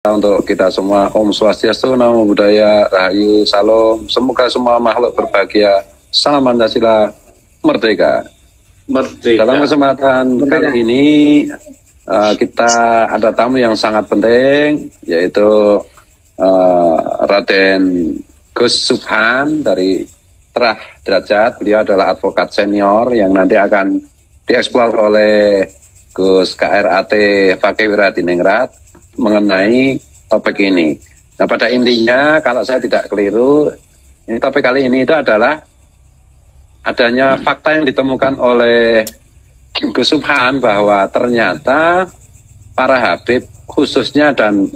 Untuk kita semua. Om Swastiastu, Namo Buddhaya, Rahayu, Salam. Semoga semua makhluk berbahagia. Salam Pancasila, merdeka. Merdeka. Dalam kesempatan kali ini kita ada tamu yang sangat penting, yaitu Raden Gus Subhan dari Terah Derajat. Beliau adalah advokat senior yang nanti akan dieksplor oleh Gus KRAT Fakih Wiradiningrat mengenai topik ini. Nah, pada intinya kalau saya tidak keliru, ini topik kali ini itu adalah adanya fakta yang ditemukan oleh Gus Subhan bahwa ternyata para Habib khususnya dan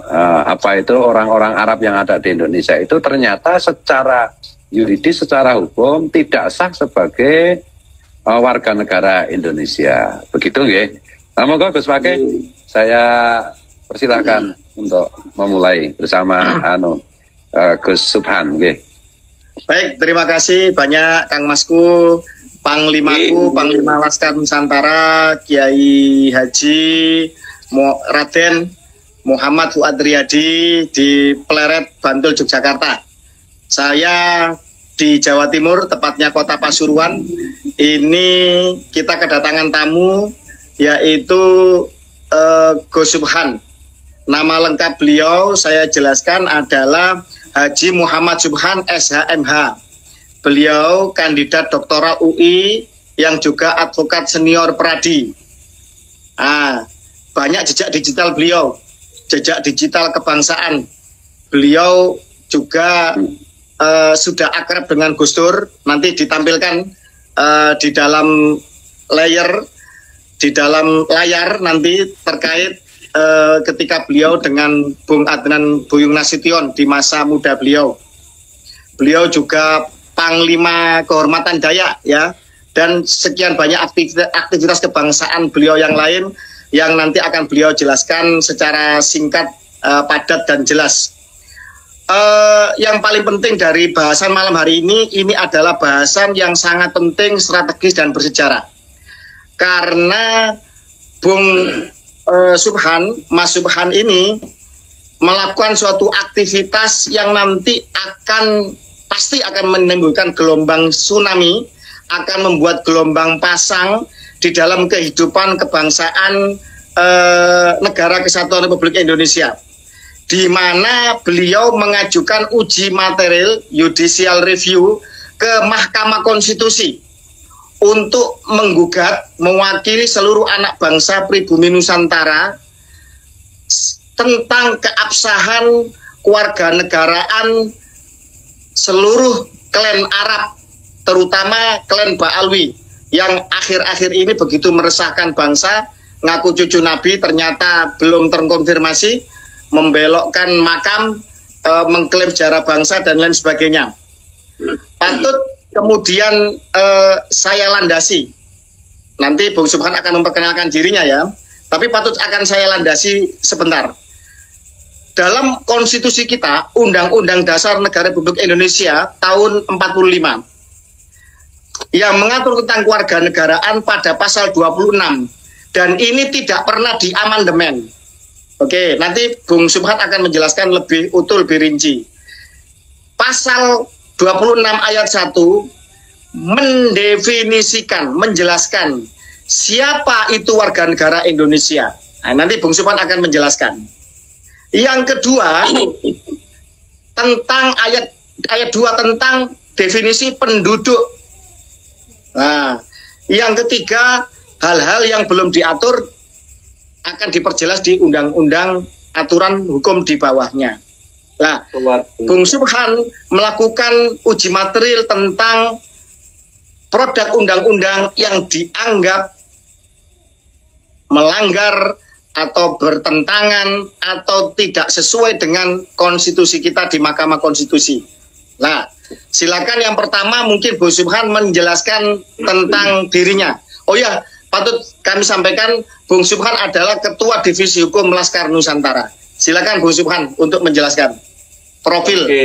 orang-orang Arab yang ada di Indonesia itu ternyata secara yuridis, secara hukum tidak sah sebagai warga negara Indonesia. Begitu nggih. Nah, monggo Gus Fakih, saya persilakan untuk memulai bersama Gus Subhan. Okay. Baik, terima kasih banyak Kang Masku, Panglimaku, Panglima Laskar Nusantara, Kiai Haji Raden Muhammad Fuad Riyadi di Pleret, Bantul, Yogyakarta. Saya di Jawa Timur, tepatnya Kota Pasuruan. Ini kita kedatangan tamu, yaitu Gus Subhan. Nama lengkap beliau saya jelaskan adalah Haji Muhammad Subhan SHMH. Beliau kandidat doktoral UI yang juga advokat senior Pradi. Banyak jejak digital beliau, jejak digital kebangsaan. Beliau juga sudah akrab dengan Gus Dur. Nanti ditampilkan di dalam layar nanti terkait ketika beliau dengan Bung Adnan Buyung Nasution di masa muda beliau. Beliau juga Panglima Kehormatan Dayak ya, dan sekian banyak aktivitas kebangsaan beliau yang lain yang nanti akan beliau jelaskan secara singkat, padat dan jelas. Yang paling penting dari bahasan malam hari ini adalah bahasan yang sangat penting, strategis dan bersejarah. Karena Bung Subhan, Mas Subhan ini melakukan suatu aktivitas yang nanti pasti akan menimbulkan gelombang tsunami, akan membuat gelombang pasang di dalam kehidupan kebangsaan Negara Kesatuan Republik Indonesia, di mana beliau mengajukan uji material judicial review ke Mahkamah Konstitusi untuk menggugat mewakili seluruh anak bangsa pribumi Nusantara tentang keabsahan kewarganegaraan seluruh klan Arab, terutama klan Ba'alwi yang akhir-akhir ini begitu meresahkan bangsa, ngaku cucu Nabi ternyata belum terkonfirmasi, membelokkan makam, mengklaim sejarah bangsa dan lain sebagainya. Patut kemudian saya landasi. Nanti Bung Subhan akan memperkenalkan dirinya ya. Tapi patut akan saya landasi sebentar. Dalam konstitusi kita, Undang-Undang Dasar Negara Republik Indonesia tahun 45 yang mengatur tentang kewarganegaraan pada pasal 26, dan ini tidak pernah diamandemen. Oke, nanti Bung Subhan akan menjelaskan lebih utuh, lebih rinci. Pasal 26 ayat 1 mendefinisikan, menjelaskan siapa itu warga negara Indonesia. Nah, nanti Bung Subhan akan menjelaskan. Yang kedua, tentang ayat 2 tentang definisi penduduk. Nah, yang ketiga, hal-hal yang belum diatur akan diperjelas di undang-undang aturan hukum di bawahnya. Nah, Bung Subhan melakukan uji material tentang produk undang-undang yang dianggap melanggar atau bertentangan atau tidak sesuai dengan konstitusi kita di Mahkamah Konstitusi. Nah, silakan yang pertama mungkin Bung Subhan menjelaskan tentang dirinya. Oh ya, patut kami sampaikan Bung Subhan adalah Ketua Divisi Hukum Laskar Nusantara. Silakan Bung Subhan untuk menjelaskan profil. Oke,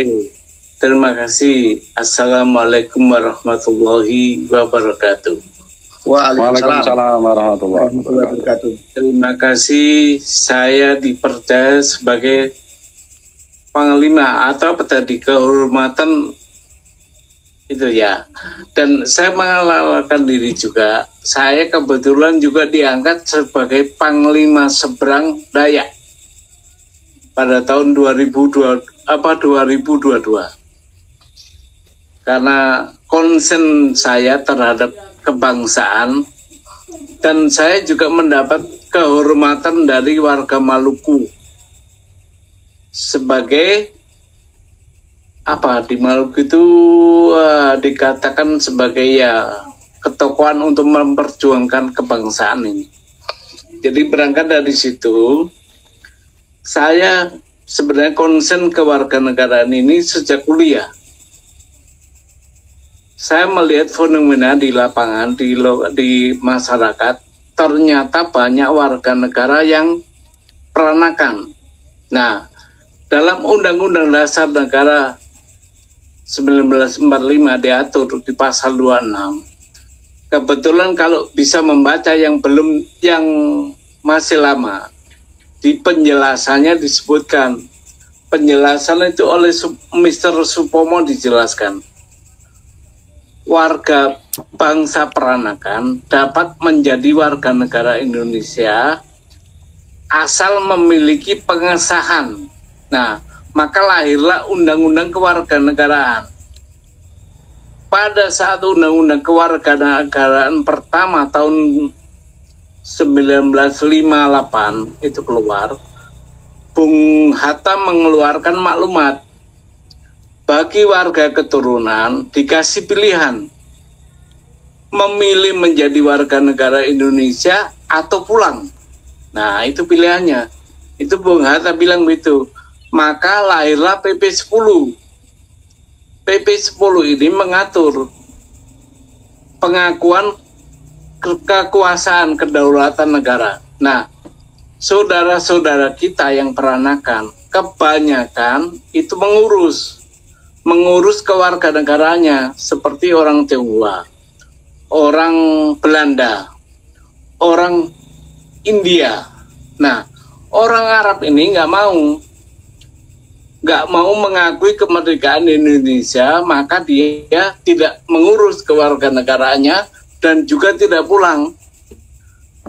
terima kasih. Assalamualaikum warahmatullahi wabarakatuh. Waalaikumsalam warahmatullahi wabarakatuh. Terima kasih, saya dipercaya sebagai panglima atau apa tadi, kehormatan itu ya. Dan saya mengalahkan diri juga. Saya kebetulan juga diangkat sebagai panglima seberang Dayak pada tahun 2022. Karena konsen saya terhadap kebangsaan, dan saya juga mendapat kehormatan dari warga Maluku sebagai apa, di Maluku itu dikatakan sebagai ya ketokohan untuk memperjuangkan kebangsaan ini. Jadi berangkat dari situ, saya sebenarnya konsen kewarganegaraan ini sejak kuliah. Saya melihat fenomena di lapangan, di masyarakat, ternyata banyak warga negara yang peranakan. Nah, dalam Undang-Undang Dasar Negara 1945 diatur di pasal 26. Kebetulan kalau bisa membaca yang masih lama, di penjelasannya disebutkan, penjelasan itu oleh Mr. Supomo dijelaskan, warga bangsa peranakan dapat menjadi warga negara Indonesia asal memiliki pengesahan. Nah, maka lahirlah Undang-Undang Kewarganegaraan. Pada saat Undang-Undang Kewarganegaraan pertama tahun 1958 itu keluar, Bung Hatta mengeluarkan maklumat bagi warga keturunan dikasih pilihan memilih menjadi warga negara Indonesia atau pulang. Nah, itu pilihannya. Itu Bung Hatta bilang begitu. Maka lahirlah PP 10. PP 10 ini mengatur pengakuan kekuasaan kedaulatan negara. Nah, saudara-saudara kita yang peranakan kebanyakan itu mengurus kewarganegaranya seperti orang Tionghoa, orang Belanda, orang India. Nah, orang Arab ini nggak mau mengakui kemerdekaan Indonesia, maka dia tidak mengurus kewarganegaraannya dan juga tidak pulang.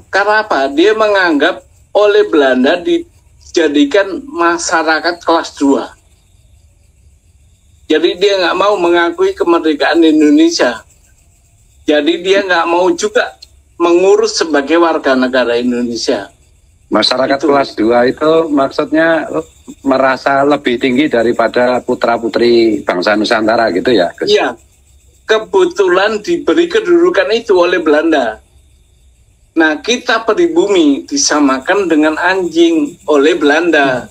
Karena apa? Dia menganggap oleh Belanda dijadikan masyarakat kelas 2. Jadi dia nggak mau mengakui kemerdekaan Indonesia. Jadi dia nggak mau juga mengurus sebagai warga negara Indonesia. Masyarakat itu. Kelas 2 itu maksudnya merasa lebih tinggi daripada putra-putri bangsa Nusantara gitu ya? Iya, kebetulan diberi kedudukan itu oleh Belanda. Nah, kita pribumi disamakan dengan anjing oleh Belanda.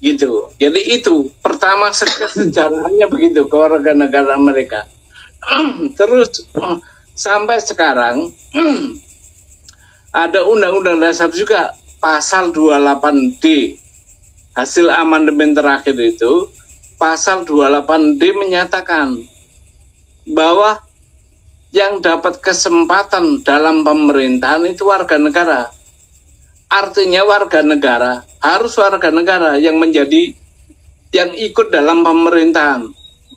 Gitu. Jadi itu pertama sejarahnya begitu kewarganegaraan mereka. Terus sampai sekarang ada Undang-Undang Dasar juga pasal 28D. Hasil amandemen terakhir itu pasal 28D menyatakan bahwa yang dapat kesempatan dalam pemerintahan itu warga negara. Artinya warga negara harus warga negara yang ikut dalam pemerintahan.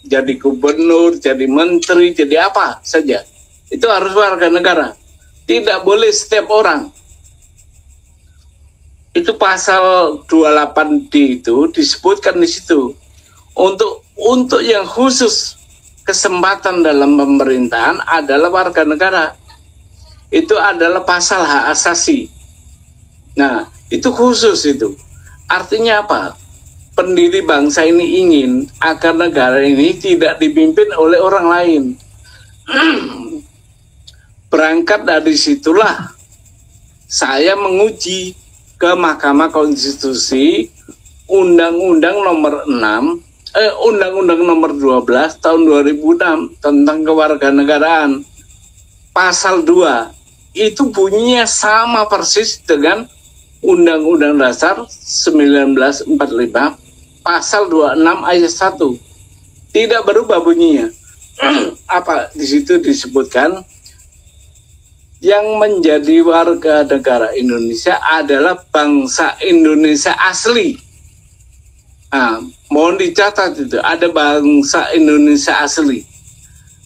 Jadi gubernur, jadi menteri, jadi apa saja. Itu harus warga negara. Tidak boleh setiap orang. Itu pasal 28D itu disebutkan di situ. Untuk yang khusus kesempatan dalam pemerintahan adalah warga negara. Itu adalah pasal hak asasi. Nah, itu khusus itu. Artinya apa? Pendiri bangsa ini ingin agar negara ini tidak dipimpin oleh orang lain. Berangkat dari situlah saya menguji ke Mahkamah Konstitusi Undang-Undang nomor 12 tahun 2006 tentang kewarganegaraan. Pasal 2 itu bunyinya sama persis dengan Undang-Undang Dasar 1945 pasal 26 ayat 1. Tidak berubah bunyinya. Apa di situ disebutkan? Yang menjadi warga negara Indonesia adalah bangsa Indonesia asli. Mohon dicatat itu ada bangsa Indonesia asli.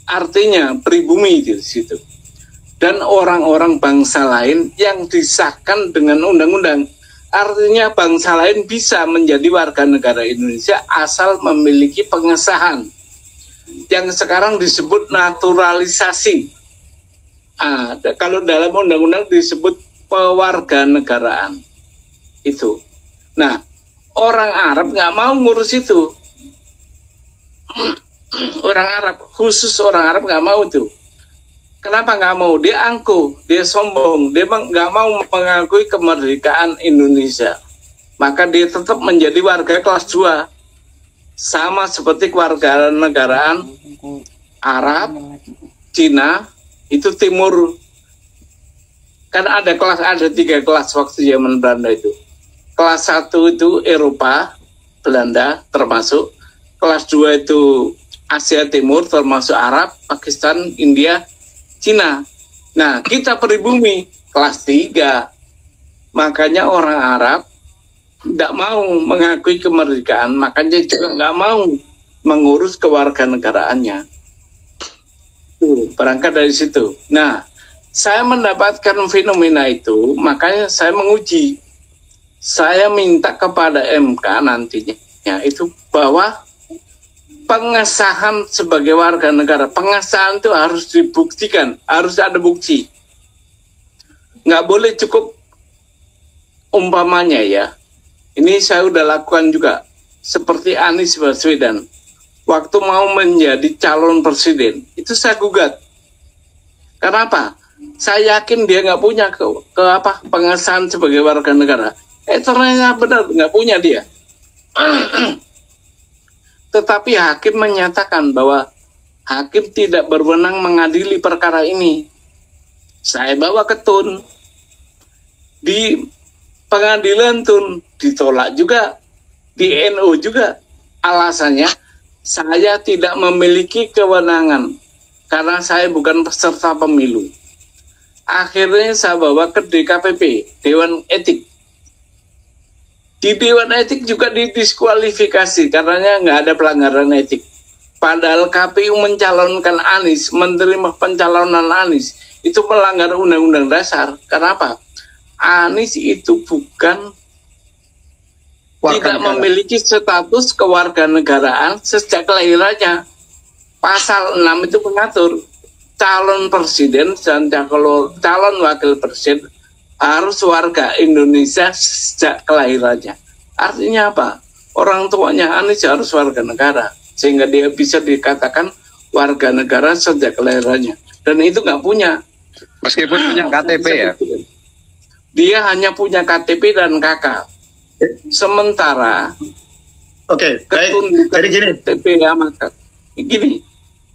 Artinya pribumi di situ. Dan orang-orang bangsa lain yang disahkan dengan undang-undang. Artinya bangsa lain bisa menjadi warga negara Indonesia asal memiliki pengesahan yang sekarang disebut naturalisasi. Kalau dalam undang-undang disebut pewarganegaraan itu. Nah, orang Arab nggak mau ngurus itu. Orang Arab, khusus orang Arab nggak mau itu. Kenapa nggak mau? Dia angkuh, dia sombong, dia nggak mau mengakui kemerdekaan Indonesia. Maka dia tetap menjadi warga kelas 2. Sama seperti kewarganegaraan Arab, Cina, itu timur. Kan ada 3 kelas waktu zaman Belanda itu. Kelas 1 itu Eropa, Belanda termasuk. Kelas 2 itu Asia Timur termasuk Arab, Pakistan, India, Cina. Nah, kita pribumi kelas 3. Makanya orang Arab tidak mau mengakui kemerdekaan, makanya juga nggak mau mengurus kewarganegaraannya. Berangkat dari situ. Nah, saya mendapatkan fenomena itu, makanya saya menguji. Saya minta kepada MK nantinya itu bahwa pengesahan sebagai warga negara, pengesahan itu harus dibuktikan, harus ada bukti. Nggak boleh cukup umpamanya ya. Ini saya udah lakukan juga, seperti Anies Baswedan. Waktu mau menjadi calon presiden, itu saya gugat. Kenapa? Saya yakin dia nggak punya pengesahan sebagai warga negara. Ternyata benar nggak punya dia. Tetapi hakim menyatakan bahwa hakim tidak berwenang mengadili perkara ini. Saya bawa ke Tun. Di pengadilan Tun ditolak juga. Di NU juga. Alasannya, saya tidak memiliki kewenangan karena saya bukan peserta pemilu. Akhirnya saya bawa ke DKPP, Dewan Etik. Di Dewan Etik juga didiskualifikasi karena nggak ada pelanggaran etik. Padahal KPU mencalonkan Anies, menerima pencalonan Anies, itu melanggar Undang-Undang Dasar. Kenapa? Anies itu bukan tidak memiliki status kewarganegaraan sejak kelahirannya. Pasal 6 itu mengatur calon presiden dan calon wakil presiden harus warga Indonesia sejak kelahirannya. Artinya apa? Orang tuanya Anies harus warga negara, sehingga dia bisa dikatakan warga negara sejak kelahirannya. Dan itu nggak punya. Meskipun punya KTP ya? Dia hanya punya KTP dan KK. Sementara jadi gini. KTP gini,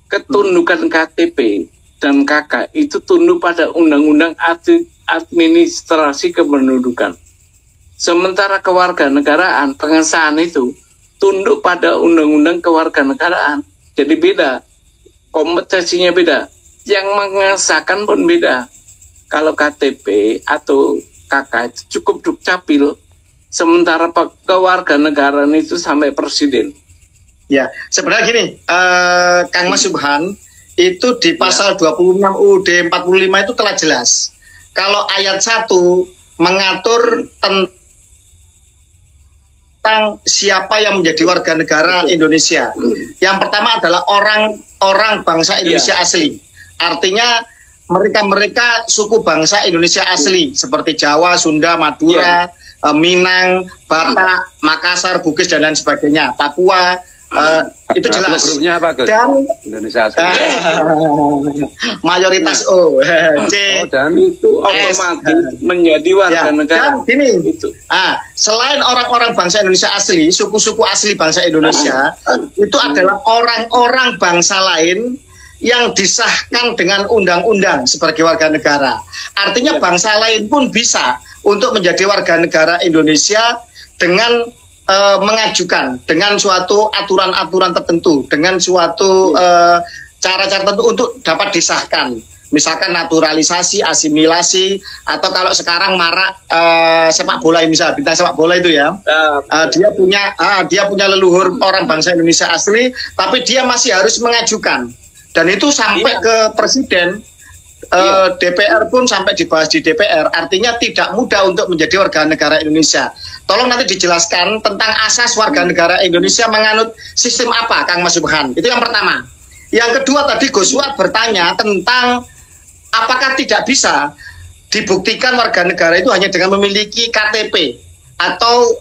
ketundukan KTP dan KK itu tunduk pada Undang-Undang Administrasi Kependudukan. Sementara kewarganegaraan, pengesahan itu tunduk pada Undang-Undang Kewarganegaraan. Jadi beda, kompetensinya beda. Yang mengesahkan pun beda. Kalau KTP atau KK itu cukup dukcapil, sementara kewarganegaraan itu sampai presiden. Ya, sebenarnya gini, Kang Mas Subhan, itu di pasal 26 UUD 45 itu telah jelas. Kalau ayat 1 mengatur tentang siapa yang menjadi warga negara Indonesia. Yang pertama adalah orang bangsa Indonesia asli. Artinya mereka suku bangsa Indonesia asli seperti Jawa, Sunda, Madura, Minang, Batak, Makassar, Bugis dan lain sebagainya, Papua. Itu jelas. Grupnya apa, Gus? Dan Indonesia asli. Mayoritas O, C. Dan itu otomatis menjadi warga negara. Dan gini, selain orang-orang bangsa Indonesia asli, suku-suku asli bangsa Indonesia, itu adalah orang-orang bangsa lain yang disahkan dengan undang-undang sebagai warga negara. Artinya bangsa lain pun bisa untuk menjadi warga negara Indonesia dengan mengajukan dengan suatu aturan-aturan tertentu, dengan suatu cara-cara tertentu untuk dapat disahkan. misalkan naturalisasi, asimilasi, atau kalau sekarang marak sepak bola, misalnya bintang sepak bola itu ya, dia punya leluhur orang bangsa Indonesia asli, tapi dia masih harus mengajukan, dan itu sampai ke presiden. DPR pun sampai dibahas di DPR, artinya tidak mudah untuk menjadi warga negara Indonesia. Tolong nanti dijelaskan tentang asas warga negara Indonesia menganut sistem apa, Kang Mas Subhan. Itu yang pertama. Yang kedua, tadi Gus Wat bertanya tentang apakah tidak bisa dibuktikan warga negara itu hanya dengan memiliki KTP atau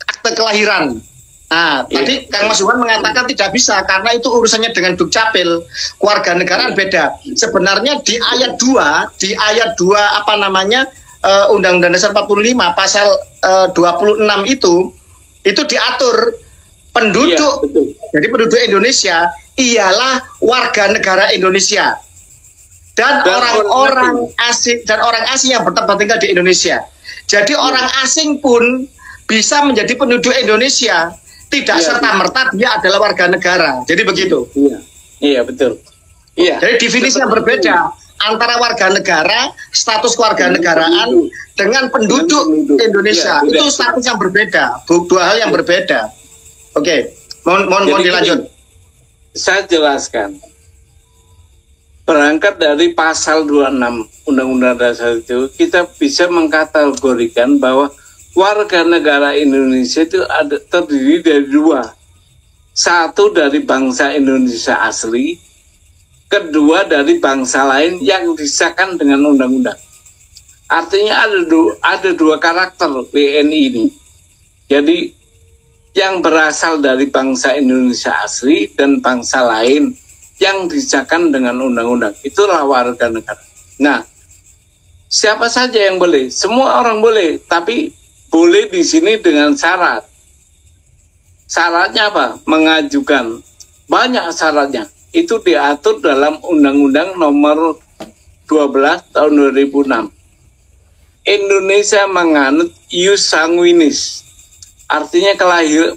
akte kelahiran. Nah, tadi Kang Mas Subhan mengatakan tidak bisa karena itu urusannya dengan Dukcapil. Kewarganegaraan beda. Sebenarnya di ayat 2, Undang-Undang Dasar 45 pasal 26 itu diatur penduduk. Jadi penduduk Indonesia ialah warga negara Indonesia. Dan orang-orang asing yang bertempat tinggal di Indonesia. Jadi orang asing pun bisa menjadi penduduk Indonesia. Tidak serta-merta dia adalah warga negara. Jadi begitu. Iya, betul. Iya. Jadi definisi yang berbeda antara warga negara, status kewarganegaraan dengan penduduk Indonesia. Itu status yang berbeda, dua hal yang berbeda. Oke, mohon dilanjut. Saya jelaskan. Berangkat dari pasal 26 Undang-Undang Dasar itu, kita bisa mengkategorikan bahwa warga negara Indonesia itu terdiri dari dua. Satu dari bangsa Indonesia asli, kedua dari bangsa lain yang disahkan dengan undang-undang. Artinya ada dua karakter WNI ini. Jadi yang berasal dari bangsa Indonesia asli dan bangsa lain yang disahkan dengan undang-undang. Itulah warga negara. Nah, siapa saja yang boleh? Semua orang boleh, tapi boleh di sini dengan syarat. Syaratnya apa? Mengajukan. Banyak syaratnya. Itu diatur dalam Undang-Undang Nomor 12 Tahun 2006. Indonesia menganut ius sanguinis. Artinya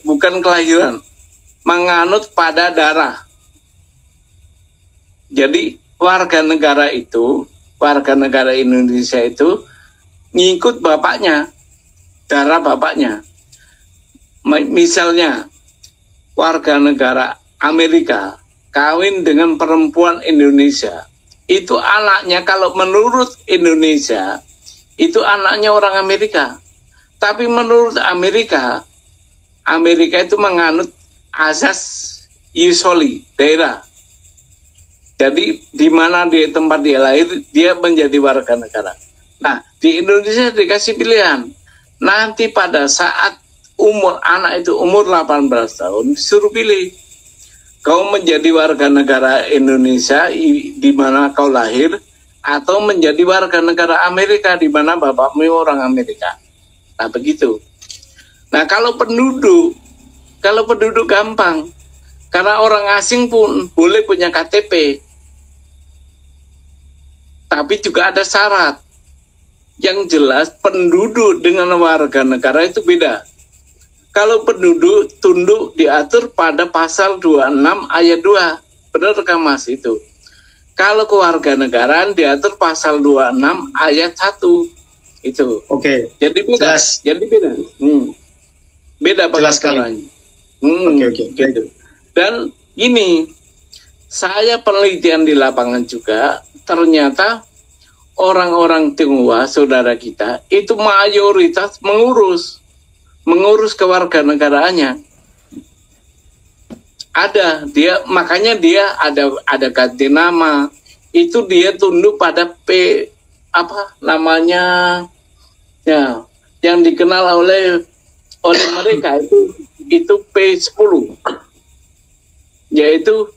bukan kelahiran. Menganut pada darah. Jadi warga negara Indonesia itu ngikut bapaknya. Darah bapaknya. Misalnya warga negara Amerika kawin dengan perempuan Indonesia, itu anaknya kalau menurut Indonesia itu anaknya orang Amerika, tapi menurut Amerika itu menganut asas ius soli, daerah. Jadi di mana tempat dia lahir, dia menjadi warga negara. Nah, di Indonesia dikasih pilihan. Nanti pada saat anak itu umur 18 tahun, suruh pilih. Kau menjadi warga negara Indonesia di mana kau lahir, atau menjadi warga negara Amerika di mana bapakmu orang Amerika. Nah, begitu. Nah, kalau penduduk gampang. Karena orang asing pun boleh punya KTP. Tapi juga ada syarat. Yang jelas penduduk dengan warga negara itu beda. Kalau penduduk tunduk diatur pada pasal 26 ayat 2. Benar kan Mas itu? Kalau kewarganegaraan diatur pasal 26 ayat 1. Itu. Oke. Jadi beda. Jelas. Jadi beda. Beda pengaturnya. Oke. Gitu. Dan ini saya penelitian di lapangan juga, ternyata orang-orang Tionghoa, saudara kita, itu mayoritas mengurus kewarganegaraannya. Makanya dia ada ganti nama. Itu dia tunduk pada yang dikenal oleh mereka itu P10. Yaitu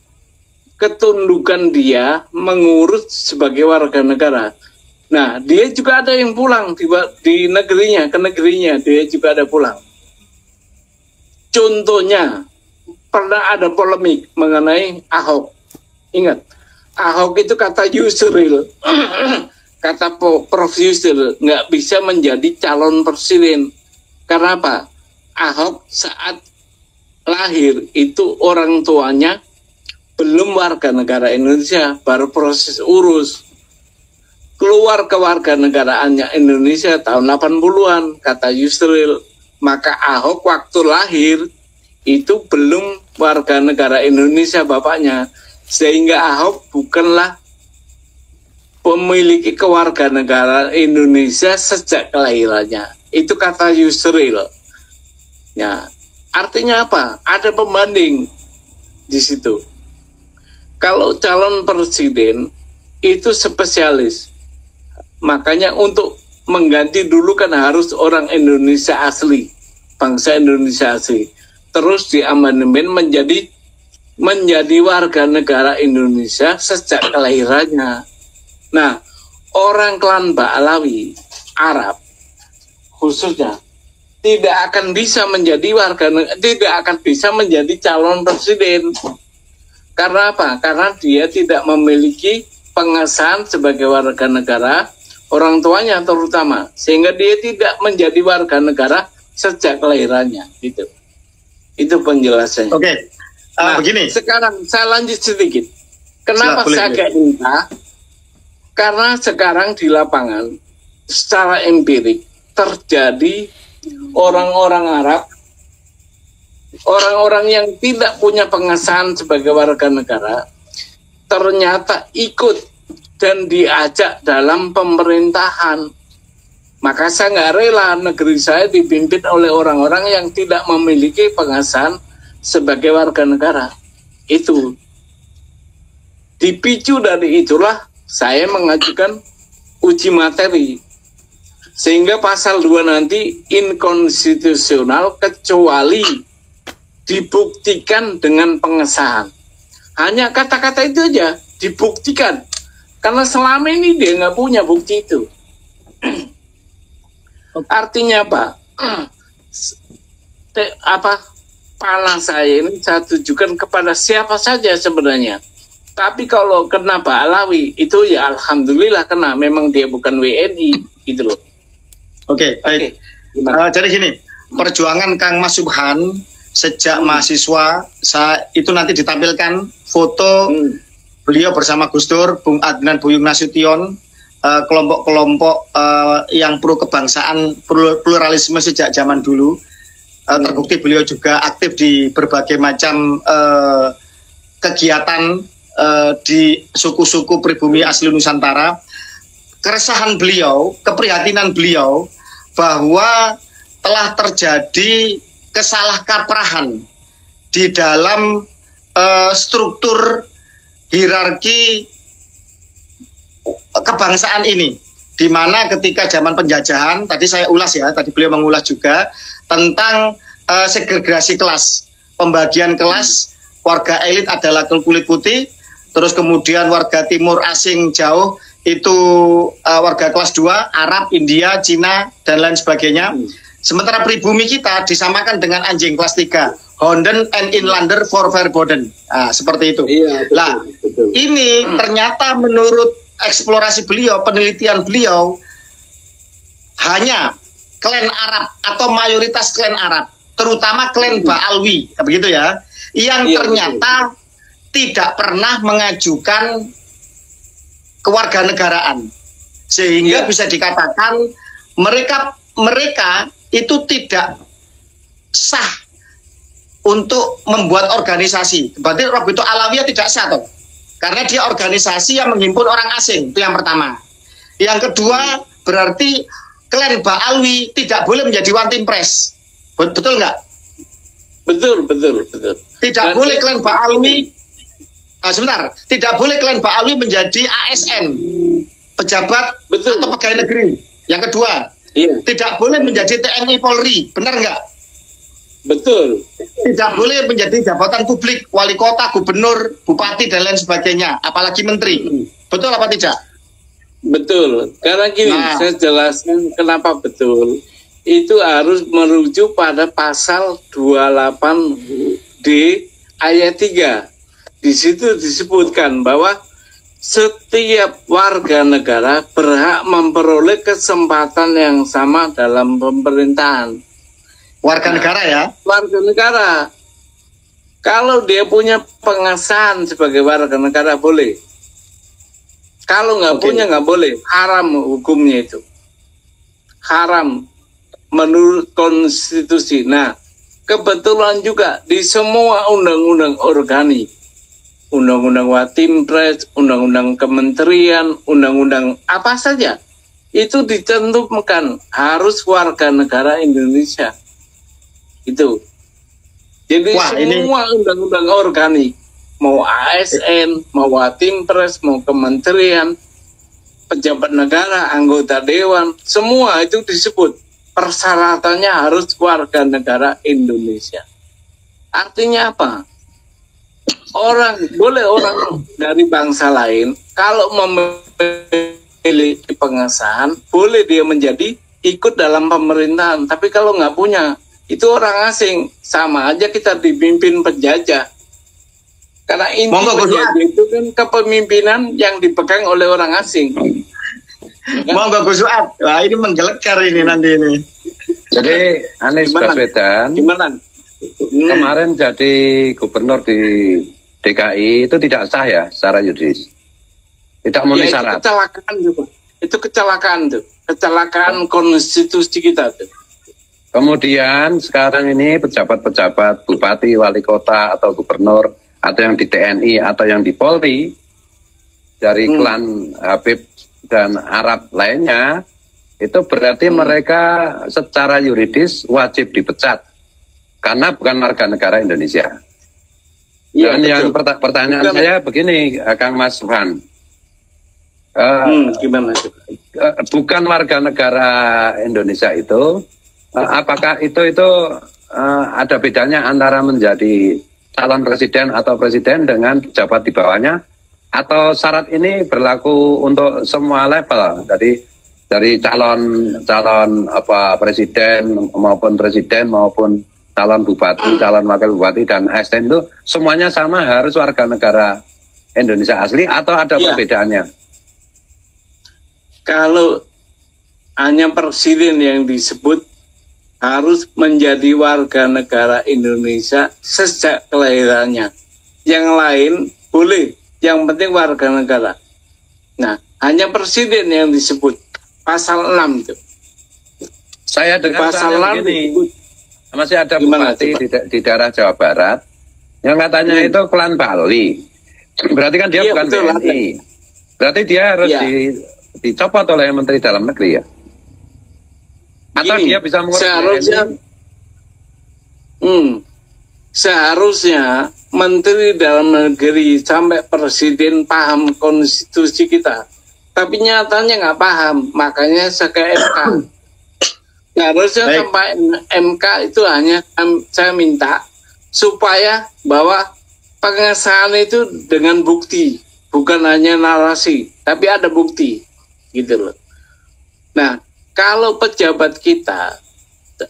ketundukan dia mengurus sebagai warga negara. Nah, dia juga ada yang pulang di negerinya, ke negerinya, dia juga ada pulang. Contohnya, pernah ada polemik mengenai Ahok. Ingat, Ahok itu kata Yusril, kata Prof. Yusril, nggak bisa menjadi calon presiden. Karena apa? Ahok saat lahir itu orang tuanya belum warga negara Indonesia, baru proses urus. Keluar kewarganegaraannya Indonesia tahun 80-an, kata Yusril. Maka Ahok waktu lahir itu belum warga negara Indonesia bapaknya. Sehingga Ahok bukanlah memiliki kewarganegaraan Indonesia sejak kelahirannya. Itu kata Yusril. Ya, artinya apa? Ada pembanding di situ. Kalau calon presiden itu spesialis. Makanya untuk mengganti dulu kan harus orang Indonesia asli, bangsa Indonesia asli. Terus diamandemen menjadi warga negara Indonesia sejak kelahirannya. Nah, orang klan Ba'alawi Arab khususnya tidak akan bisa menjadi calon presiden. Karena apa? Karena dia tidak memiliki pengesahan sebagai warga negara orang tuanya terutama, sehingga dia tidak menjadi warga negara sejak kelahirannya. Itu penjelasannya. Oke. Begini. Sekarang saya lanjut sedikit. Kenapa saya kayak minta? Karena sekarang di lapangan secara empirik terjadi orang-orang Arab, orang-orang yang tidak punya pengesahan sebagai warga negara, ternyata ikut dan diajak dalam pemerintahan. Maka saya nggak rela negeri saya dipimpin oleh orang-orang yang tidak memiliki pengesahan sebagai warga negara. Itu dipicu dari itulah saya mengajukan uji materi. Sehingga pasal 2 nanti inkonstitusional kecuali dibuktikan dengan pengesahan. Hanya kata-kata itu aja, dibuktikan. Karena selama ini dia nggak punya bukti itu. Artinya apa? Panah saya ini saya tujukan kepada siapa saja sebenarnya. Tapi kalau kena Ba'alawi itu ya alhamdulillah kena. Memang dia bukan WNI gitu loh. Oke, baik. Jadi gini, perjuangan Kang Mas Subhan sejak mahasiswa, itu nanti ditampilkan foto beliau bersama Gus Dur, Bung Adnan Buyung Nasution, kelompok-kelompok yang pro kebangsaan, pluralisme sejak zaman dulu. Terbukti beliau juga aktif di berbagai macam kegiatan di suku-suku pribumi asli Nusantara. Keresahan beliau, keprihatinan beliau bahwa telah terjadi kesalahkaprahan di dalam struktur hierarki kebangsaan ini, di mana ketika zaman penjajahan, tadi saya ulas ya, tadi beliau mengulas juga tentang segregasi kelas, pembagian kelas, warga elit adalah kulit putih, terus kemudian warga timur asing jauh itu warga kelas 2, Arab, India, Cina, dan lain sebagainya. Sementara pribumi kita disamakan dengan anjing kelas 3, Honden and Inlander for Verboden. Seperti itu. Iya, betul, betul. Ini ternyata menurut eksplorasi beliau, penelitian beliau, hanya klan Arab atau mayoritas klan Arab, terutama klan Ba'alwi, begitu ya, yang ternyata tidak pernah mengajukan kewarganegaraan, sehingga bisa dikatakan mereka itu tidak sah untuk membuat organisasi. Berarti Robitul Alawiyah tidak sah toh, karena dia organisasi yang menghimpun orang asing. Itu yang pertama. Yang kedua, berarti klan Ba'alwi tidak boleh menjadi one team press. Betul nggak? Betul. Tidak boleh klan Ba'alwi. Sebentar, tidak boleh klan Ba'alwi menjadi ASN, pejabat atau pegawai negeri. Yang kedua, tidak boleh menjadi TNI Polri, benar nggak? Betul. Tidak boleh menjadi jabatan publik, wali kota, gubernur, bupati, dan lain sebagainya, apalagi menteri. Betul apa tidak? Betul. Karena gini, saya jelaskan kenapa betul. Itu harus merujuk pada pasal 28D ayat 3. Di situ disebutkan bahwa setiap warga negara berhak memperoleh kesempatan yang sama dalam pemerintahan. Warga negara ya? Warga negara. Kalau dia punya pengesahan sebagai warga negara boleh. Kalau nggak punya nggak boleh. Haram hukumnya itu. Haram menurut konstitusi. Nah, kebetulan juga di semua undang-undang organik, undang-undang Watimpres, undang-undang kementerian, undang-undang apa saja, itu ditentukan harus warga negara Indonesia. Itu. Jadi semua undang-undang organik, mau ASN, mau Watimpres, mau kementerian, pejabat negara, anggota dewan, semua itu disebut persyaratannya harus warga negara Indonesia. Artinya apa? Orang dari bangsa lain kalau memiliki pengesahan boleh dia menjadi ikut dalam pemerintahan, tapi kalau nggak punya itu orang asing, sama aja kita dipimpin penjajah. Karena inti penjajah itu kan kepemimpinan yang dipegang oleh orang asing. Monggo Gus Suat. Wah, ini menggelegar ini nanti ini. Jadi Anies Baswedan kemarin jadi gubernur di DKI itu tidak sah ya secara yuridis. Tidak memenuhi syarat. Itu kecelakaan juga. Itu kecelakaan tuh. Kecelakaan konstitusi kita tuh. Kemudian sekarang ini pejabat-pejabat bupati, wali kota atau gubernur atau yang di TNI atau yang di Polri dari klan Habib dan Arab lainnya itu berarti mereka secara yuridis wajib dipecat karena bukan warga negara Indonesia. Dan yang pertanyaan saya begini, Kang Mas Subhan, gimana? Bukan warga negara Indonesia itu, apakah itu ada bedanya antara menjadi calon presiden atau presiden dengan pejabat di bawahnya, atau syarat ini berlaku untuk semua level dari calon presiden maupun calon bupati, calon wakil bupati dan ASN itu semuanya sama harus warga negara Indonesia asli atau ada perbedaannya? Kalau hanya presiden yang disebut harus menjadi warga negara Indonesia sejak kelahirannya. Yang lain boleh, yang penting warga negara. Nah, hanya presiden yang disebut pasal 6 itu. Saya dengar pasal 6 begini, masih ada bupati di daerah Jawa Barat yang katanya itu klan Bali. Berarti kan dia bukan TNI. Berarti dia harus dicopot oleh Menteri Dalam Negeri ya? Atau dia bisa mengurus seharusnya Menteri Dalam Negeri sampai Presiden paham konstitusi kita, tapi nyatanya nggak paham, makanya saya ke MK. Harusnya sampai MK itu hanya saya minta supaya bahwa pengesahan itu dengan bukti, bukan hanya narasi, tapi ada bukti, gitu loh. Nah, kalau pejabat kita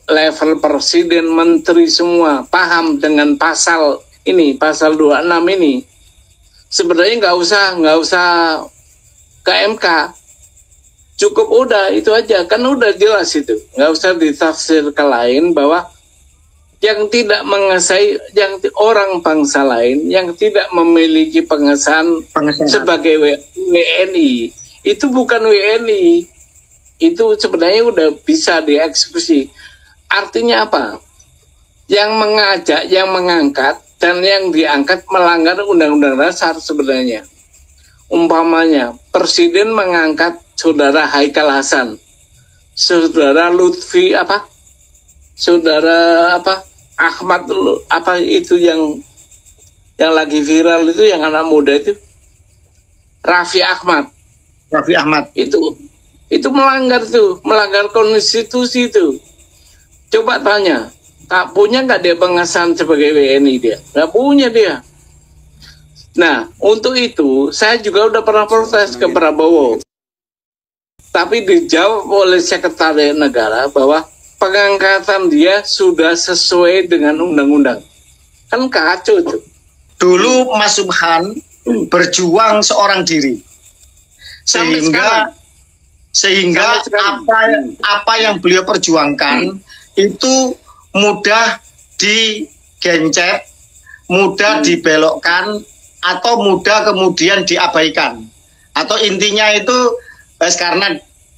level presiden, menteri semua paham dengan pasal ini, pasal 26 ini, sebenarnya nggak usah ke MK, cukup udah itu aja, kan udah jelas itu, nggak usah ditafsir ke lain bahwa yang tidak mengesai, yang orang bangsa lain yang tidak memiliki pengesahan sebagai WNI itu bukan WNI. Itu sebenarnya udah bisa dieksekusi. Artinya apa? Yang mengajak, yang mengangkat, dan yang diangkat melanggar undang-undang dasar sebenarnya. Umpamanya, Presiden mengangkat Saudara Haikal Hasan, Saudara Lutfi Ahmad itu yang lagi viral itu, yang anak muda itu, Raffi Ahmad. Itu melanggar konstitusi itu. Coba tanya, tak punya nggak dia pengesahan sebagai WNI dia? Nggak punya dia. Nah, untuk itu saya juga udah pernah protes ke Prabowo. Tapi dijawab oleh Sekretariat Negara bahwa pengangkatan dia sudah sesuai dengan undang-undang. Kan kacau itu. Dulu Mas Subhan berjuang seorang diri. Sehingga apa yang beliau perjuangkan itu mudah digencet, mudah dibelokkan atau mudah kemudian diabaikan. Atau intinya itu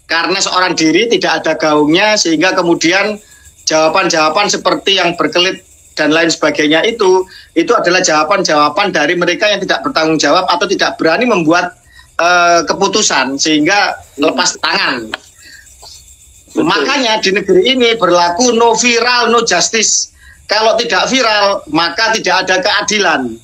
karena seorang diri tidak ada gaungnya, sehingga kemudian jawaban-jawaban seperti yang berkelit dan lain sebagainya itu adalah jawaban-jawaban dari mereka yang tidak bertanggung jawab atau tidak berani membuat keputusan sehingga lepas tangan. Betul. Makanya di negeri ini berlaku no viral, no justice. Kalau tidak viral, maka tidak ada keadilan.